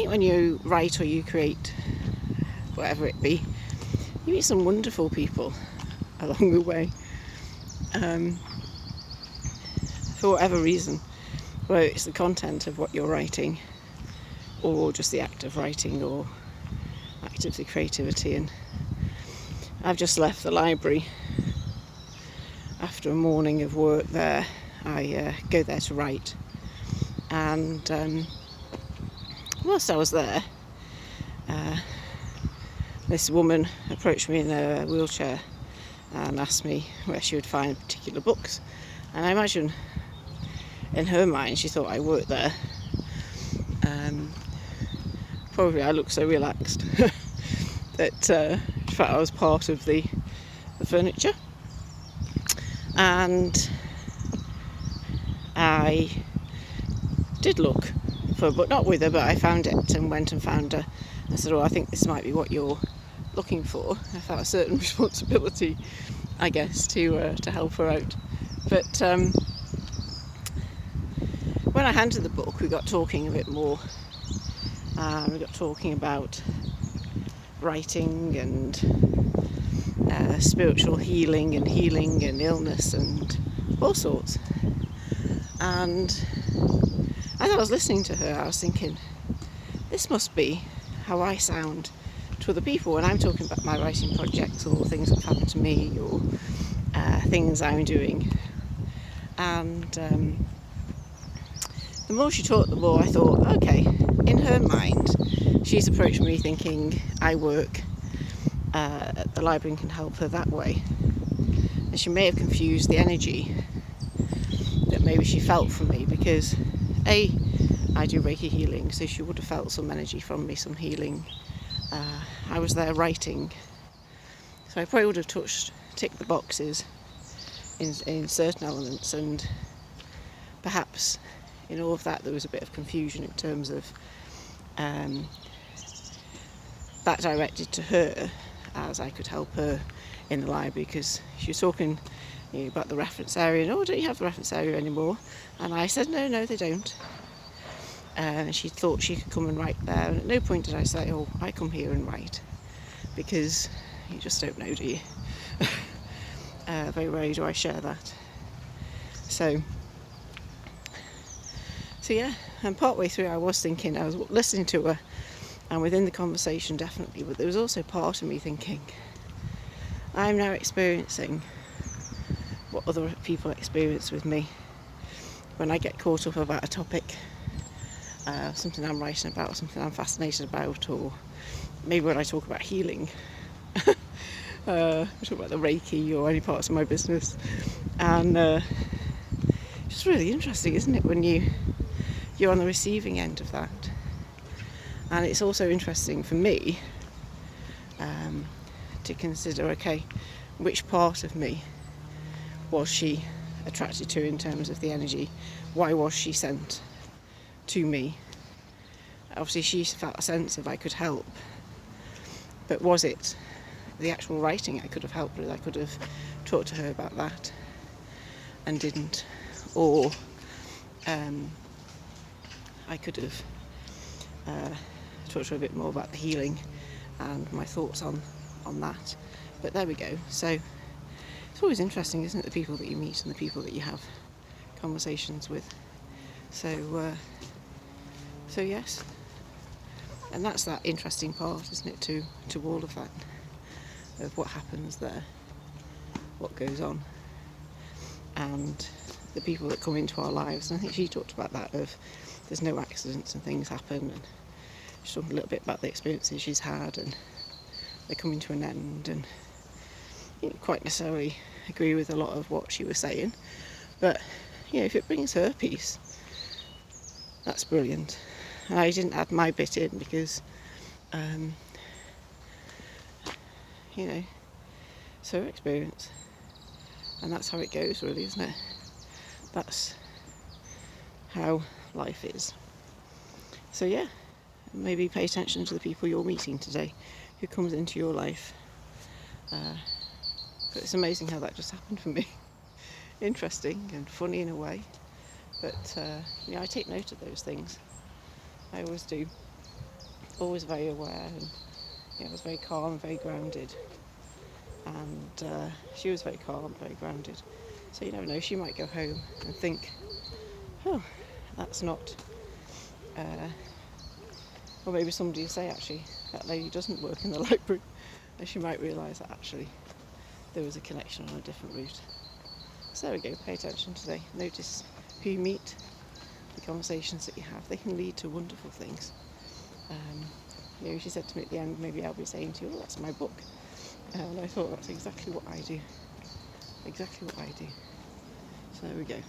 think when you write or you create, whatever it be, you meet some wonderful people along the way, for whatever reason, whether it's the content of what you're writing or just the act of writing or act of the creativity. And I've just left the library after a morning of work there. I go there to write, and whilst I was there, this woman approached me in a wheelchair and asked me where she would find particular books, and I imagine in her mind she thought I worked there. Probably I looked so relaxed that she thought I was part of the furniture, and I did look for a book, not with her, but I found it and went and found her. I said, I think this might be what you're looking for. I felt a certain responsibility, I guess, to help her out. But when I handed the book, we got talking a bit more. We got talking about writing and spiritual healing and illness and all sorts. And as I was listening to her, I was thinking, this must be how I sound to other people when I'm talking about my writing projects or things that have happened to me or things I'm doing. And the more she talked, the more I thought, okay, in her mind, she's approached me thinking I work at the library and can help her that way. And she may have confused the energy that maybe she felt from me, because I do Reiki healing, so she would have felt some energy from me, some healing. I was there writing, so I probably would have ticked the boxes in certain elements, and perhaps in all of that there was a bit of confusion in terms of that directed to her, as I could help her in the library, because she was talking about the reference area, and don't you have the reference area anymore? And I said, no, they don't. And she thought she could come and write there, and at no point did I say, I come here and write, because you just don't know, do you? Very rarely do I share that. So yeah, and partway through I was thinking, I was listening to her, and within the conversation definitely, but there was also part of me thinking, I'm now experiencing what other people experience with me when I get caught up about a topic, something I'm writing about, something I'm fascinated about, or maybe when I talk about healing, I talk about the Reiki or any parts of my business, and it's really interesting, isn't it, when you're on the receiving end of that. And it's also interesting for me to consider, okay, which part of me was she attracted to in terms of the energy? Why was she sent to me? Obviously she felt a sense of I could help, but was it the actual writing I could have helped with? I could have talked to her about that and didn't, or I could have talked to her a bit more about the healing and my thoughts on that. But there we go. So it's always interesting, isn't it, the people that you meet and the people that you have conversations with. So yes, and that's that interesting part, isn't it, to all of that, of what happens there, what goes on, and the people that come into our lives. And I think she talked about that, of there's no accidents and things happen, and she's talking a little bit about the experiences she's had, and they're coming to an end, and you didn't quite necessarily agree with a lot of what she was saying, but if it brings her peace, that's brilliant. I didn't add my bit in because it's her experience, and that's how it goes, really, isn't it? That's how life is. So yeah, maybe pay attention to the people you're meeting today, who comes into your life. But it's amazing how that just happened for me. Interesting and funny in a way, but I take note of those things. I always do. always very aware, and I was very calm, very grounded, and she was very calm, very grounded. So you never know, she might go home and think, oh, that's not, or maybe somebody will say, actually, that lady doesn't work in the library, and she might realise that actually there was a connection on a different route. So there we go, pay attention today, notice who you meet, the conversations that you have, they can lead to wonderful things. She said to me at the end, maybe I'll be saying to you, oh, that's my book. And I thought, that's exactly what I do. Exactly what I do. So there we go.